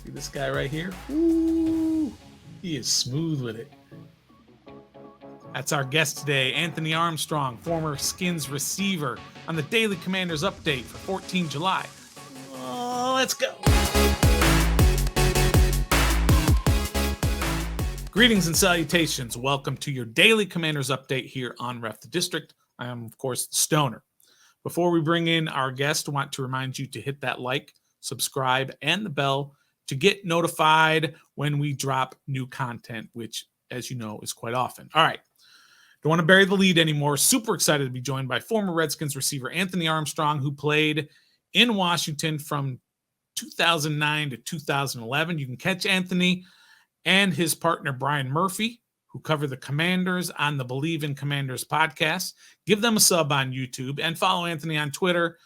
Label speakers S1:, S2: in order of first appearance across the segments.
S1: See this guy right here? Ooh, he is smooth with it. That's our guest today, Anthony Armstrong, former Skins receiver, on the Daily Commanders update for 14 July. Let's go. Greetings and salutations. Welcome to your Daily Commanders update here on Ref the District. I am, of course, the Stoner. Before we bring in our guest, I want to remind you to hit that like, subscribe, and the bell to get notified when we drop new content, which, as you know, is quite often. All right. Don't want to bury the lead anymore. Super excited to be joined by former Redskins receiver Anthony Armstrong, who played in Washington from 2009 to 2011. You can catch Anthony and his partner Brian Murphy, who cover the Commanders on the Believe in Commanders podcast. Give them a sub on YouTube and follow Anthony on Twitter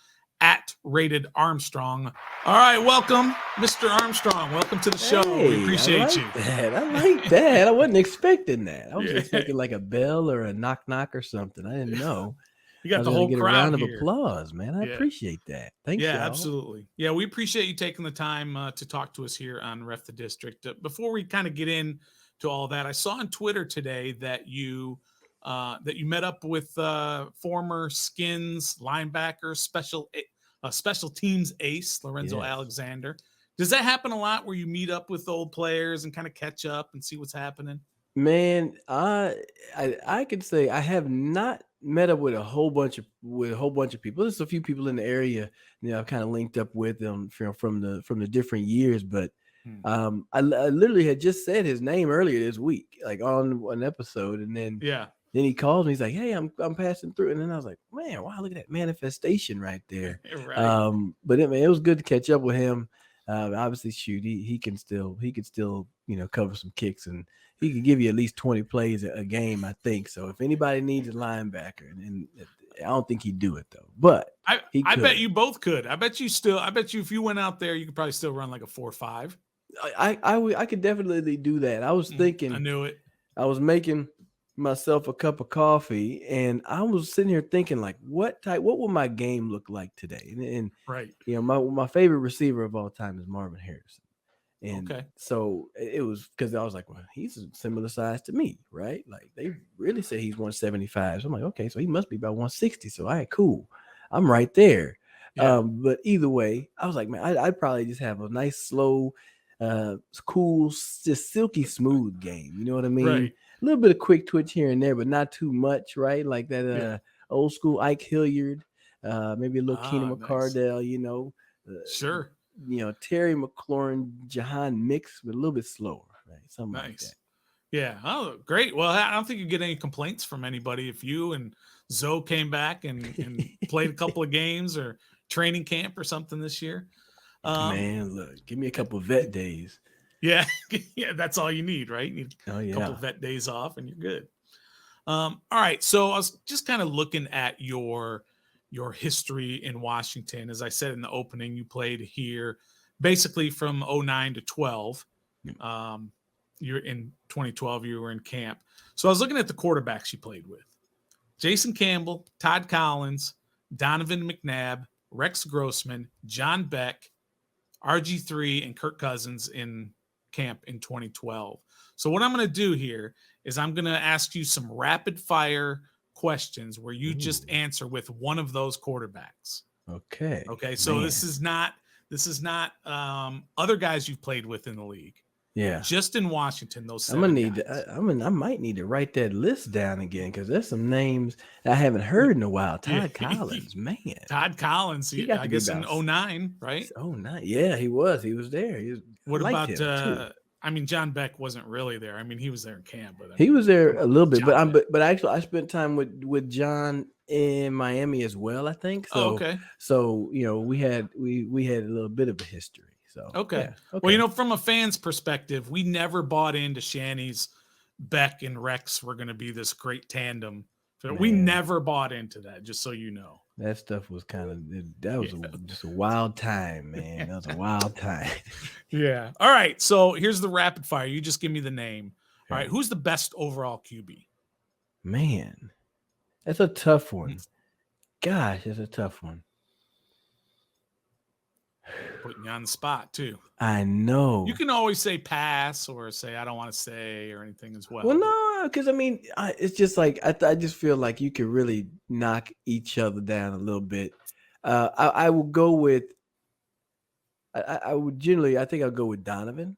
S1: at Rated Armstrong. All right, welcome, Mr. Armstrong. Welcome to the show.
S2: Hey,
S1: we appreciate you.
S2: I like that. I wasn't expecting that. I was expecting like a bell or a knock or something. I didn't know.
S1: You got
S2: I was
S1: the
S2: gonna
S1: whole
S2: get a
S1: crowd
S2: round of
S1: here.
S2: applause, man. I appreciate that. Thanks,
S1: yeah,
S2: y'all.
S1: Absolutely. Yeah, we appreciate you taking the time to talk to us here on Ref the District. Before we kind of get in to all that, I saw on Twitter today that you met up with former Skins linebacker, special teams ace Lorenzo Alexander. Does that happen a lot where you meet up with old players and kind of catch up and see what's happening?
S2: Man, I could say I have not met up with a whole bunch of people. There's a few people in the area, I've kind of linked up with them from the different years, but I literally had just said his name earlier this week, like on an episode, and then he calls me. He's like, "Hey, I'm passing through," and then I was like, "Man, wow, look at that manifestation right there."
S1: Right.
S2: But it was good to catch up with him. Obviously, shoot, he can still cover some kicks, and he can give you at least 20 plays a game, I think. So if anybody needs a linebacker, and I don't think he'd do it though, but
S1: I bet you both could. I bet you if you went out there, you could probably still run like a 4.5.
S2: I could definitely do that. I was thinking,
S1: I knew it. I
S2: was making myself a cup of coffee, and I was sitting here thinking, like, what will my game look like today? And
S1: right,
S2: my favorite receiver of all time is Marvin Harrison, and so it was because I was like, well, he's a similar size to me, right? Like they really say he's 175, so I'm like, okay, so he must be about 160. So all right, cool, I'm right there. But either way, I was like, man, I'd probably just have a nice, slow, cool, just silky smooth game. You know what I mean?
S1: Right.
S2: A little bit of quick twitch here and there, but not too much, right? Like that old school Ike Hilliard, maybe a little Keenan McCardell,
S1: sure.
S2: Terry McLaurin, Jahan mix, but a little bit slower, right? Something like that.
S1: Yeah. Oh, great. Well, I don't think you get any complaints from anybody if you and Zoe came back and played a couple of games or training camp or something this year.
S2: Man, look, give me a couple of vet days.
S1: Yeah, that's all you need, right? You need a couple of vet days off and you're good. All right, so I was just kind of looking at your history in Washington. As I said in the opening, you played here basically from 09 to 12. You're in 2012, you were in camp. So I was looking at the quarterbacks you played with. Jason Campbell, Todd Collins, Donovan McNabb, Rex Grossman, John Beck, RG3, and Kirk Cousins in camp in 2012. So what I'm going to do here is I'm going to ask you some rapid fire questions where you just answer with one of those quarterbacks. Okay. So man, this is not other guys you've played with in the league.
S2: Yeah.
S1: Just in Washington, those
S2: I might need to write that list down again because there's some names that I haven't heard in a while. Todd Collins, man.
S1: Todd Collins, I guess in 09, right?
S2: 09. Yeah, he was. He was there.
S1: What about John Beck wasn't really there. I mean, he was there in camp, but
S2: he was there a little bit. But actually, I spent time with John in Miami as well, I think. So, So we had a little bit of a history. So,
S1: okay. Well, from a fan's perspective, we never bought into Shanny's Beck and Rex were going to be this great tandem. So we never bought into that, just so you know.
S2: That stuff was just a wild time, man. That was a wild time.
S1: Yeah. All right. So here's the rapid fire. You just give me the name. All right. Who's the best overall QB?
S2: Man, that's a tough one. Gosh, that's a tough one.
S1: Putting you on the spot too.
S2: I know.
S1: You can always say pass or say I don't want to say or anything as well.
S2: Well, no, because I mean, it's just like I just feel like you can really knock each other down a little bit. I will go with. I would generally. I think I'll go with Donovan.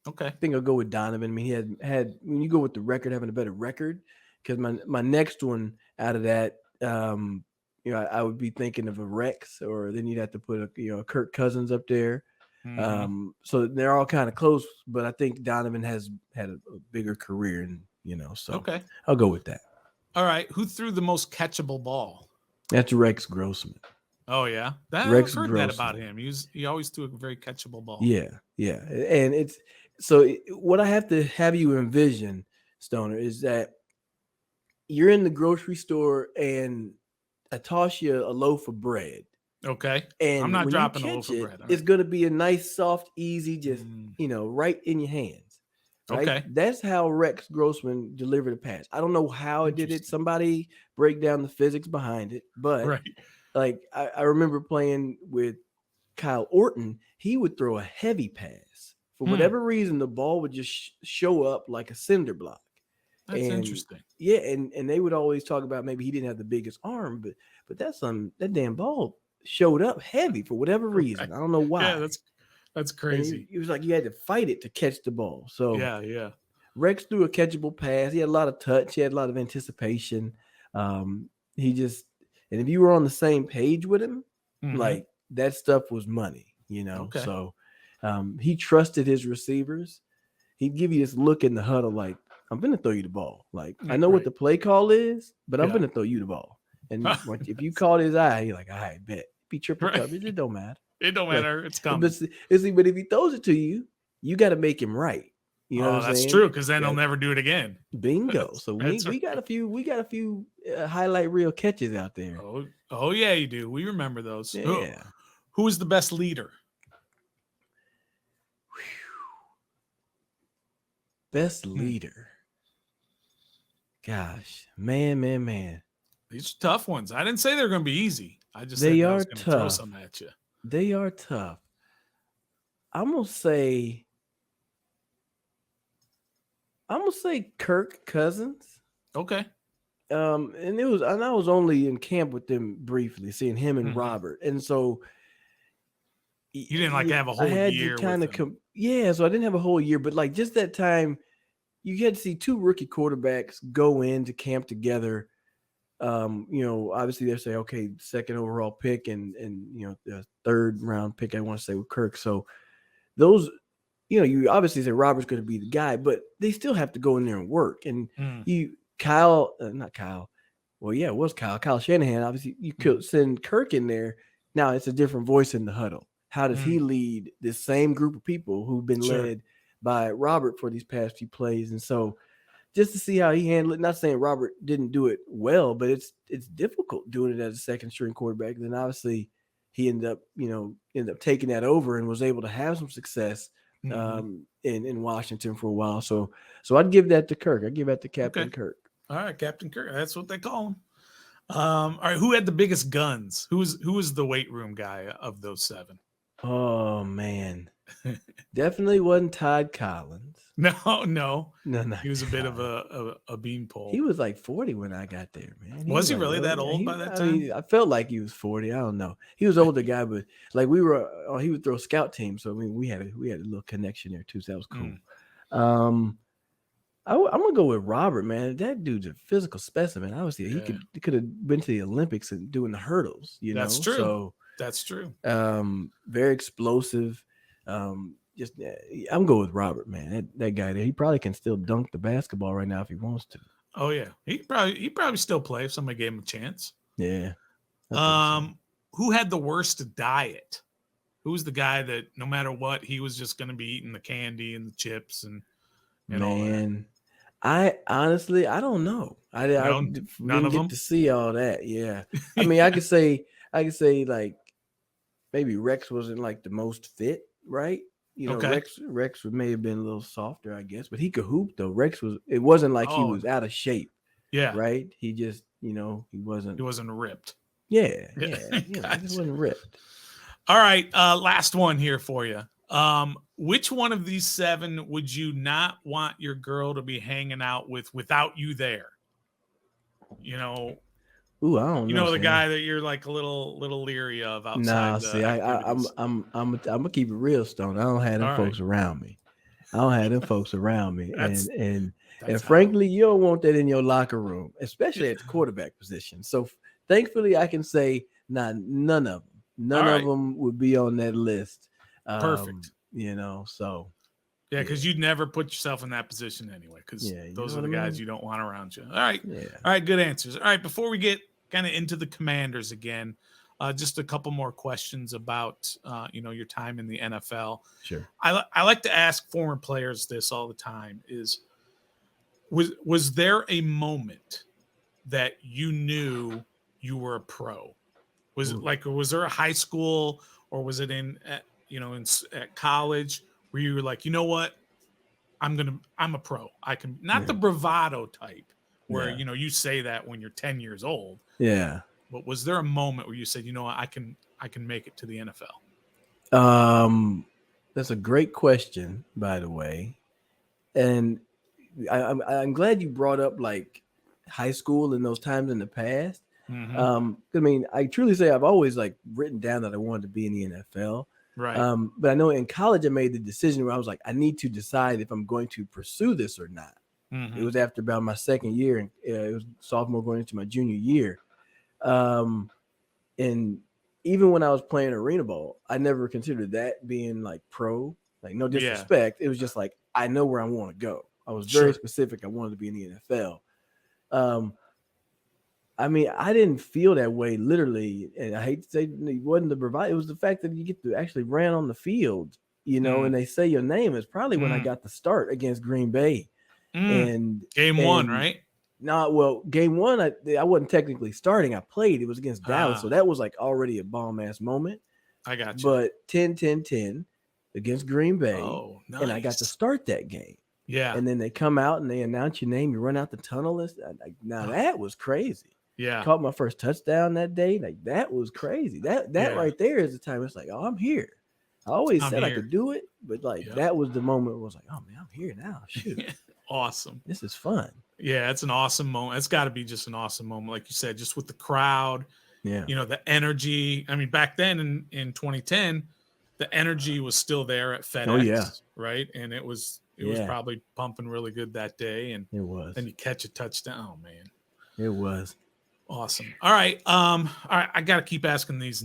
S1: Okay.
S2: I think I'll go with Donovan. I mean, he had when you go with the record, having a better record. Because my next one out of that, I would be thinking of a Rex, or then you'd have to put a Kirk Cousins up there.
S1: Mm-hmm.
S2: So they're all kind of close, but I think Donovan has had a bigger career, and so
S1: okay,
S2: I'll go with that.
S1: All right, who threw the most catchable ball?
S2: That's Rex Grossman.
S1: Oh yeah,
S2: Rex
S1: I've heard
S2: Grossman.
S1: that about him. He always threw a very catchable ball.
S2: Yeah, and it's so what I have to have you envision, Stoner, is that you're in the grocery store and I toss you a loaf of bread.
S1: Okay.
S2: And
S1: I'm not
S2: when
S1: dropping
S2: you
S1: a
S2: catch
S1: loaf of
S2: it,
S1: bread.
S2: it's going to be a nice, soft, easy, just, right in your hands. Right?
S1: Okay.
S2: That's how Rex Grossman delivered a pass. I don't know how it did it. Somebody break down the physics behind it. But
S1: right.
S2: Like I remember playing with Kyle Orton. He would throw a heavy pass. For whatever reason, the ball would just show up like a cinder block.
S1: That's interesting.
S2: Yeah, and they would always talk about maybe he didn't have the biggest arm, but that damn ball showed up heavy for whatever reason. Right. I don't know why.
S1: Yeah, that's crazy.
S2: It was like you had to fight it to catch the ball. So
S1: yeah.
S2: Rex threw a catchable pass. He had a lot of touch. He had a lot of anticipation. He just, and if you were on the same page with him, like that stuff was money, Okay. So he trusted his receivers. He'd give you this look in the huddle like, I'm going to throw you the ball. Like, I know what the play call is, but I'm going to throw you the ball. And if you caught his eye, you're like, all right, bet. Be triple coverage. It don't matter.
S1: It don't matter. It's coming.
S2: But if he throws it to you, you got to make him right. You know what I'm saying?
S1: That's true, because then he'll never do it again.
S2: Bingo. So we got a few highlight reel catches out there.
S1: Oh yeah, you do. We remember those.
S2: Yeah.
S1: Who is the best leader?
S2: Best leader. Gosh, man.
S1: These are tough ones. I didn't say they're going to be easy. I just
S2: said
S1: I was going to throw some at you.
S2: They are tough. I'm gonna say Kirk Cousins.
S1: Okay.
S2: And I was only in camp with them briefly, seeing him and Robert, and so
S1: you didn't have a whole year.
S2: So I didn't have a whole year, but like just that time, you had to see two rookie quarterbacks go into camp together. Obviously they say, okay, second overall pick and the third round pick, I want to say, with Kirk. So those, you obviously say Robert's going to be the guy, but they still have to go in there and work. And Kyle Shanahan, obviously you could send Kirk in there. Now it's a different voice in the huddle. How does he lead this same group of people who've been led by Robert for these past few plays? And so just to see how he handled it, not saying Robert didn't do it well, but it's difficult doing it as a second string quarterback. Then obviously he ended up taking that over and was able to have some success in Washington for a while. So I'd give that to Kirk. I'd give that to Captain Kirk.
S1: All right, Captain Kirk. That's what they call him. All right, who had the biggest guns? Who was the weight room guy of those seven?
S2: Oh man, definitely wasn't Todd Collins.
S1: No. He was a bit of a beanpole.
S2: He was like 40 when I got there, man.
S1: Was he really that old by that time?
S2: I felt like he was 40. I don't know. He was an older guy, but like he would throw scout teams. So I mean, we had a little connection there too. So that was cool. I'm gonna go with Robert, man. That dude's a physical specimen. Obviously, he could have been to the Olympics and doing the hurdles.
S1: That's true.
S2: So
S1: that's true.
S2: Very explosive. I'm going with Robert, man. That guy there, he probably can still dunk the basketball right now if he wants to.
S1: Oh yeah, he probably still play if somebody gave him a chance.
S2: Yeah.
S1: Who had the worst diet? Who was the guy that no matter what, he was just going to be eating the candy and the chips and all that?
S2: I honestly, I don't know. I didn't get to see all that. Yeah. I mean, I could say like maybe Rex wasn't like the most fit, right? Rex may have been a little softer, I guess, but he could hoop though. It wasn't like he was out of shape.
S1: Yeah.
S2: Right. He just, he wasn't
S1: ripped.
S2: Yeah. He just wasn't ripped.
S1: All right, last one here for you. Which one of these 7 would you not want your girl to be hanging out with without you there? You know,
S2: Ooh, I don't know,
S1: the
S2: Sam.
S1: guy that you're like a little leery of outside
S2: Nah,
S1: the
S2: see, I'm
S1: activities.
S2: I'm gonna keep it real, Stone. I don't have them
S1: All right,
S2: folks around me. I don't have them folks around me,
S1: that's
S2: and
S1: how.
S2: frankly, you don't want that in your locker room, especially at the quarterback position. So, thankfully, I can say, nah, none of them,
S1: All
S2: none of
S1: right,
S2: them would be on that list.
S1: perfect.
S2: So
S1: Yeah,
S2: yeah,
S1: because you'd never put yourself in that position anyway, because
S2: yeah, you know
S1: those are
S2: what I
S1: the guys
S2: mean?
S1: you don't want around you.
S2: Yeah,
S1: All right, good answers. All right, before we get kind of into the Commanders again, just a couple more questions about your time in the NFL.
S2: sure.
S1: I like to ask former players this all the time: was there a moment that you knew you were a pro? Was it
S2: Ooh,
S1: like, or was there a high school, or was it at college where you were like, you know what? I'm a pro. I can, not the
S2: yeah,
S1: bravado type where,
S2: yeah,
S1: you say that when you're 10 years old,
S2: yeah.
S1: but was there a moment where you said, you know what, I can make it to the NFL?
S2: That's a great question, by the way, and I'm glad you brought up like high school and those times in the past.
S1: Mm-hmm.
S2: I mean, I truly say I've always like written down that I wanted to be in the NFL.
S1: Right.
S2: But I know in college I made the decision where I was like, I need to decide if I'm going to pursue this or not. It
S1: Mm-hmm.
S2: was after about my second year, and it was sophomore going into my junior year. Um, and even when I was playing arena ball, I never considered that being like pro. Like no
S1: Yeah.
S2: disrespect, it was just like I know where I want to go. I was very
S1: Sure.
S2: specific. I wanted to be in the NFL. Um, I mean, I didn't feel that way literally, and I hate to say it wasn't the bravado. It was the fact that you get to actually ran on the field,
S1: Mm.
S2: and they say your name. Is probably when I
S1: Mm.
S2: got the start against Green Bay,
S1: Mm.
S2: and
S1: Game 1,
S2: and
S1: right?
S2: not well. Game one, I wasn't technically starting. I played. It was against Dallas, so
S1: Ah,
S2: that was like already a bomb ass moment.
S1: I got you.
S2: But 10-10-10 against Green Bay,
S1: Oh,
S2: and I got to
S1: nice.
S2: start that game.
S1: Yeah.
S2: And then they come out and they announce your name. You run out the tunnel. Now
S1: Oh,
S2: that was crazy.
S1: yeah.
S2: Caught my first touchdown that day. Like that was crazy. That
S1: Yeah.
S2: right there is the time. It's like, oh, I'm here. I always
S1: I'm
S2: said I
S1: here.
S2: could do it, but like
S1: Yep.
S2: that was the moment. Where I was like, oh man, I'm here now. Shoot,
S1: Awesome.
S2: this is fun.
S1: Yeah, it's an awesome moment. It's got to be just an awesome moment, like you said, just with the crowd,
S2: Yeah.
S1: the energy. I mean, back then in 2010, the energy was still there at
S2: Oh yeah.
S1: FedEx, right? And it was
S2: Yeah.
S1: probably pumping really good that day. And
S2: It was.
S1: then you catch a touchdown. Oh man,
S2: It was.
S1: awesome. All right, all right. I got to keep asking these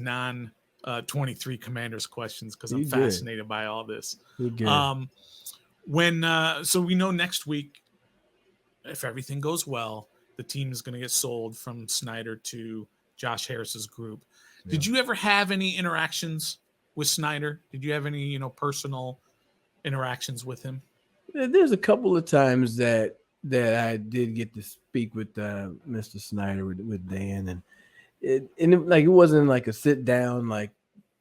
S1: 23 Commanders questions because I'm
S2: You good.
S1: fascinated by all this.
S2: You good.
S1: Um, so we know next week, if everything goes well, the team is going to get sold from Snyder to Josh Harris's group.
S2: Yeah.
S1: Did you ever have any interactions with Snyder? Did you have any, personal interactions with him?
S2: There's a couple of times that I did get to speak with Mr. Snyder with Dan, and it wasn't like a sit down like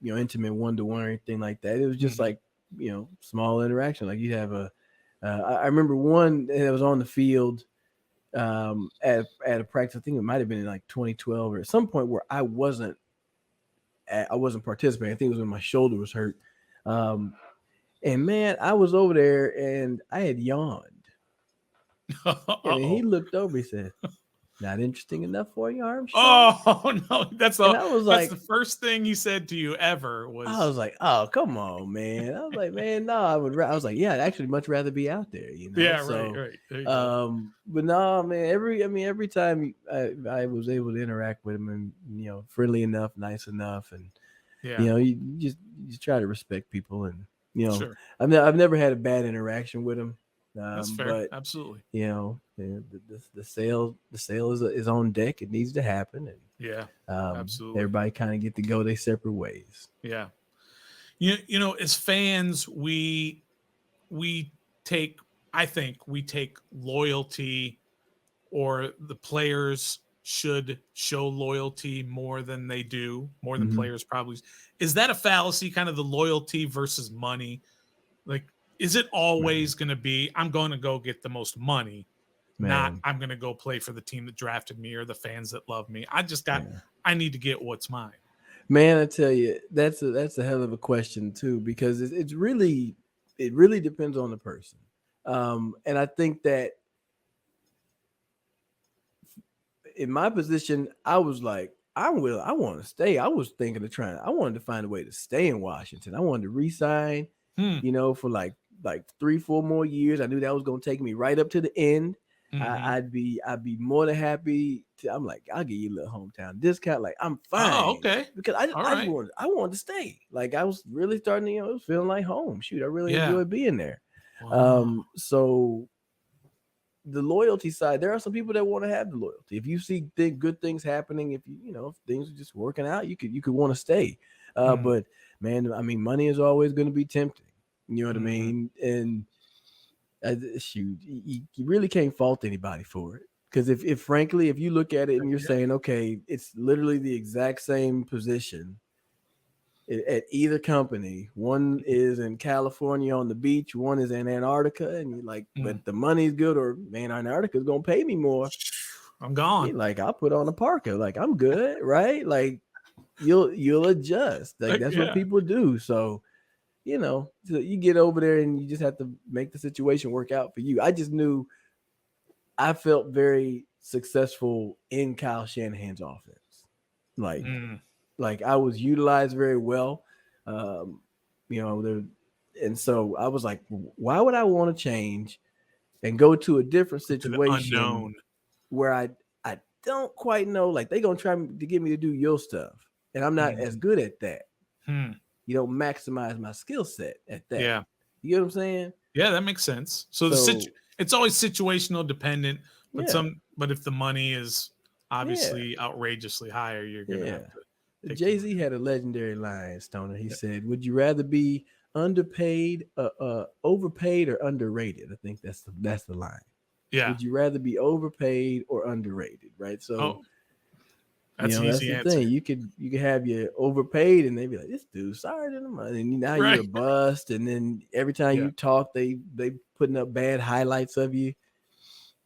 S2: intimate one to one or anything like that. It was just like small interaction. Like you have I remember one that was on the field at a practice. I think it might have been in like 2012 or at some point where I wasn't participating. I think it was when my shoulder was hurt. And man, I was over there and I had yawned. And he looked over, he said, "Not interesting enough for you, Armstrong?"
S1: Oh no,
S2: And I was
S1: that's
S2: like,
S1: the first thing he said to you ever was,
S2: "Oh, come on, man." I was like, "Man, no, I was like, yeah, I'd actually much rather be out there,
S1: yeah, right,
S2: So,
S1: right. There you go.
S2: but no, man, every time I was able to interact with him and friendly enough, nice enough, and
S1: Yeah,
S2: you just try to respect people, and
S1: sure.
S2: I've never had a bad interaction with him,
S1: That's fair.
S2: but
S1: Absolutely.
S2: the sale is on deck. It needs to happen, and
S1: Yeah, absolutely.
S2: everybody kind of get to go their separate ways.
S1: Yeah. As fans, we take, I think we take loyalty, or the players should show loyalty more than they do, more than
S2: Mm-hmm.
S1: players probably. Is that a fallacy, kind of the loyalty versus money? Like, is it always going to be, I'm going to go get the most money, not
S2: Man,
S1: I'm going to go play for the team that drafted me or the fans that love me?
S2: yeah.
S1: I need to get what's mine.
S2: Man, I tell you, that's a hell of a question too, because it really depends on the person. And I think that in my position, I was like, I want to stay. I was thinking of I wanted to find a way to stay in Washington. I wanted to resign, for like 3-4 more years. I knew that was going to take me right up to the end. I'd be more than happy to, I'm like, I'll give you a little hometown discount. Like, I'm fine.
S1: Oh, okay.
S2: Because I wanted to stay. Like, I was really starting, it was feeling like home. Shoot, I really enjoyed being there. Wow. So the loyalty side, there are some people that want to have the loyalty. If you see good things happening, if if things are just working out, you could want to stay. But man, I mean, money is always going to be tempting. You know what I mean? And shoot, you really can't fault anybody for it. Because if frankly, if you look at it and you're saying, okay, it's literally the exact same position at either company. One is in California on the beach, one is in Antarctica, and you're like, but the money's good, or man, Antarctica's gonna pay me more.
S1: I'm gone.
S2: Like, I'll put on a parka, like I'm good, right? Like you'll adjust. Like that's what people do. So so you get over there and you just have to make the situation work out for you. I just knew I felt very successful in Kyle Shanahan's offense. Like I was utilized very well. And so I was like, why would I want to change and go to a different situation where I don't quite know, like they're going to try to get me to do your stuff. And I'm not as good at that. You don't maximize my skill set at that.
S1: Yeah.
S2: You know what I'm saying?
S1: Yeah, that makes sense. So it's always situational dependent, but but if the money is obviously outrageously higher, you're going to have to.
S2: Jay-Z had a legendary line, Stoner. He said, would you rather be underpaid, overpaid, or underrated? I think that's the line.
S1: Yeah.
S2: Would you rather be overpaid or underrated? Right. So
S1: that's an easy answer.
S2: Thing. You could have you overpaid and they'd be like, this dude's sorry to the money. And now you're a bust. And then every time you talk, they putting up bad highlights of you.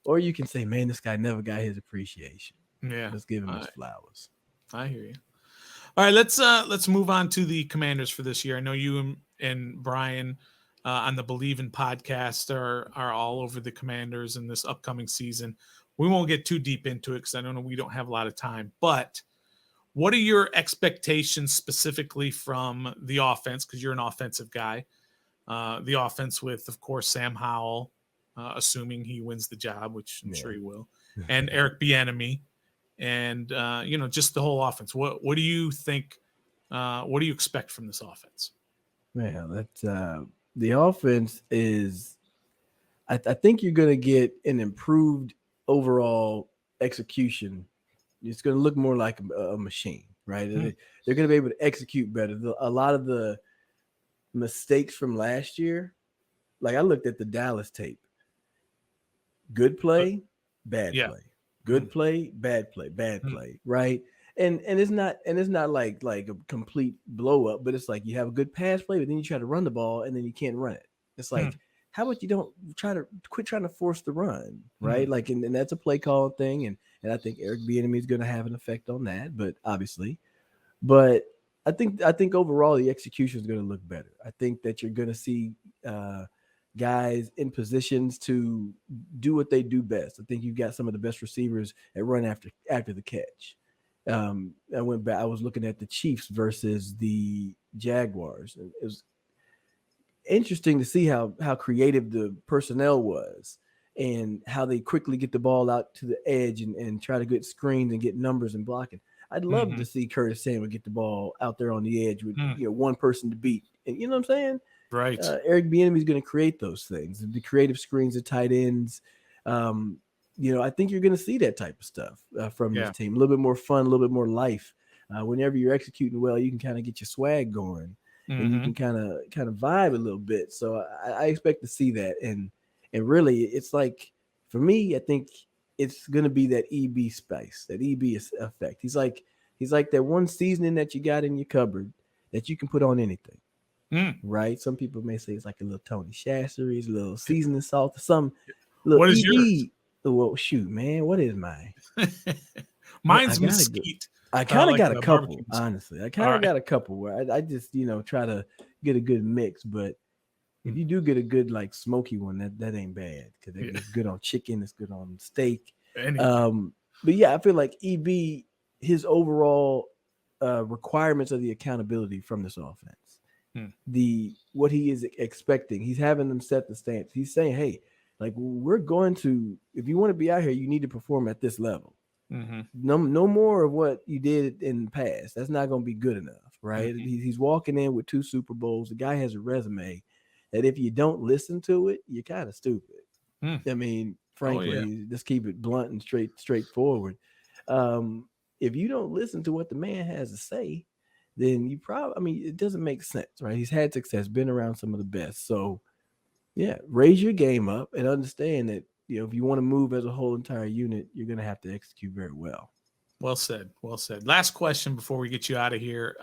S2: Or you can say, man, this guy never got his appreciation.
S1: Yeah.
S2: Let's give him his flowers.
S1: I hear you. All right, let's move on to the Commanders for this year. I know you and Brian on the Believe in podcast are all over the Commanders in this upcoming season. We won't get too deep into it because I know we don't have a lot of time. But what are your expectations specifically from the offense? Because you're an offensive guy. The offense with, of course, Sam Howell, assuming he wins the job, which I'm sure he will, and Eric Bieniemy. And, just the whole offense. What do you think? What do you expect from this offense?
S2: Man, that's the offense is, I think you're going to get an improved overall execution. It's going to look more like a machine, right? They're going to be able to execute better. A lot of the mistakes from last year, like I looked at the Dallas tape. Good play, bad play. Good play, bad play, right? And it's not like a complete blow up, but it's like you have a good pass play, but then you try to run the ball and then you can't run it. It's like, how about you don't quit trying to force the run, right? Like, and that's a play call thing, and I think Eric Bieniemy is going to have an effect on that, but I think overall the execution is going to look better. I think that you're going to see guys in positions to do what they do best. I think you've got some of the best receivers at run after the catch. I went back. I was looking at the Chiefs versus the Jaguars. It was interesting to see how creative the personnel was and how they quickly get the ball out to the edge and try to get screens and get numbers and blocking. I'd love to see Curtis Samuel get the ball out there on the edge with one person to beat. And you know what I'm saying?
S1: Right.
S2: Eric Bieniemy is going to create those things, the creative screens, the tight ends. I think you're going to see that type of stuff from this team. A little bit more fun, a little bit more life. Whenever you're executing well, you can kind of get your swag going, and you can kind of vibe a little bit. So I expect to see that, and really, it's like for me, I think it's going to be that EB spice, that EB effect. He's like that one seasoning that you got in your cupboard that you can put on anything. Right? Some people may say it's like a little Tony Chachere's, a little seasoning salt, or some little
S1: what is
S2: EB.
S1: yours?
S2: Well, shoot, man, what is mine?
S1: Mine's mesquite.
S2: I kind of got a couple,
S1: barbecue.
S2: honestly. I kind of got a couple where I just, try to get a good mix. But if you do get a good like smoky one, that ain't bad because it's good on chicken, it's good on steak. But yeah, I feel like EB, his overall requirements of the accountability from this offense, what he is expecting, he's having them set the stance. He's saying, hey, like we're going to, if you want to be out here, you need to perform at this level. No more of what you did in the past. That's not going to be good enough, right? He's walking in with 2 Super Bowls. The guy has a resume that if you don't listen to it, you're kind of stupid. I mean, frankly, just keep it blunt and straightforward. If you don't listen to what the man has to say, then you probably, it doesn't make sense, right? He's had success, been around some of the best. So, yeah, raise your game up and understand that, if you want to move as a whole entire unit, you're going to have to execute very well.
S1: Well said. Well said. Last question before we get you out of here.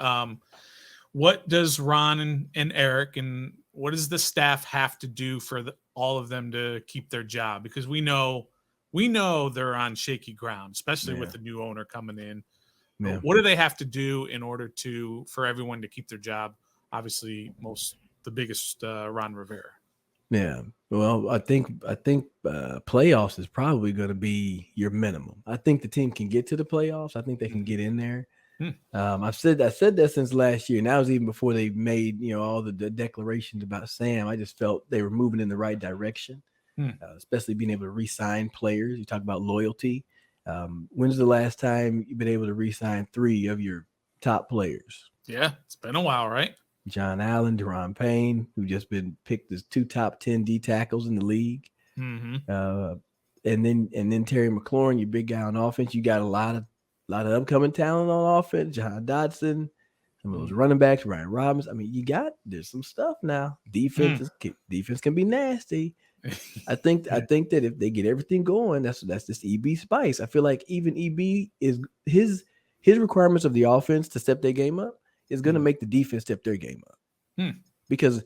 S1: What does Ron and Eric and what does the staff have to do for all of them to keep their job? Because we know they're on shaky ground, especially with the new owner coming in. What do they have to do in order for everyone to keep their job? Obviously, the biggest Ron Rivera.
S2: Yeah. Well, I think playoffs is probably going to be your minimum. I think the team can get to the playoffs. I think they can get in there. I've said that since last year. And that was even before they made, all the declarations about Sam. I just felt they were moving in the right direction, especially being able to re-sign players. You talk about loyalty. When's the last time you've been able to re-sign 3 of your top players?
S1: Yeah, it's been a while, right?
S2: John Allen, Deron Payne, who just been picked as 2 top 10 D tackles in the league. And then Terry McLaurin, your big guy on offense. You got a lot of upcoming talent on offense. John Dodson, some of those running backs, Ryan Robbins. I mean, there's some stuff now. Defense can be nasty. I think that if they get everything going, that's this EB spice. I feel like even EB is his requirements of the offense to step their game up is going to make the defense step their game up. Because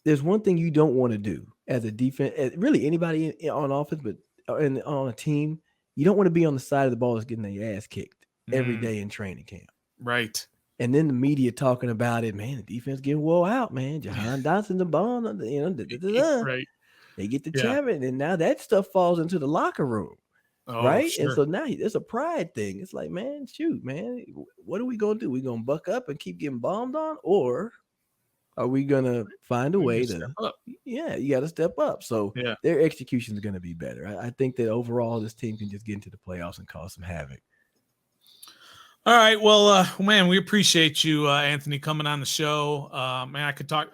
S2: there's one thing you don't want to do as a defense, really anybody on offense, but on a team, you don't want to be on the side of the ball that's getting their ass kicked every day in training camp.
S1: Right.
S2: And then the media talking about it, man, the defense getting wore out, man. Jahan Dotson, the ball,
S1: Right.
S2: They get the champion, and now that stuff falls into the locker room. Right. Sure. And so now it's a pride thing. It's like, man, shoot, man, what are we going to do? We going to buck up and keep getting bombed on, or are we going to find a way to step up? Yeah, you got to step up. So their execution is going to be better. I think that overall this team can just get into the playoffs and cause some havoc.
S1: All right. Well, man, we appreciate you, Anthony, coming on the show. Man, I could talk.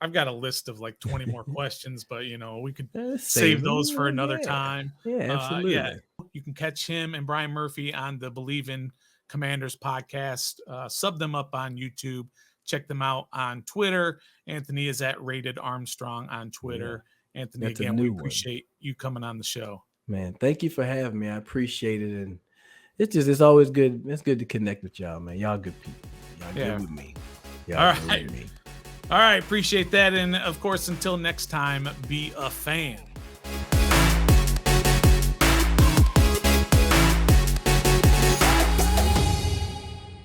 S1: I've got a list of like 20 more questions, but we could save those for another time.
S2: Yeah, absolutely.
S1: You can catch him and Brian Murphy on the Believe in Commanders podcast. Sub them up on YouTube. Check them out on Twitter. Anthony is at Rated Armstrong on Twitter. Yeah. Anthony, again, we appreciate you coming on the show.
S2: Man, thank you for having me. I appreciate it. And it's always good. It's good to connect with y'all, man. Y'all good people. Y'all good with me.
S1: All right. All right. Appreciate that. And of course, until next time, be a fan.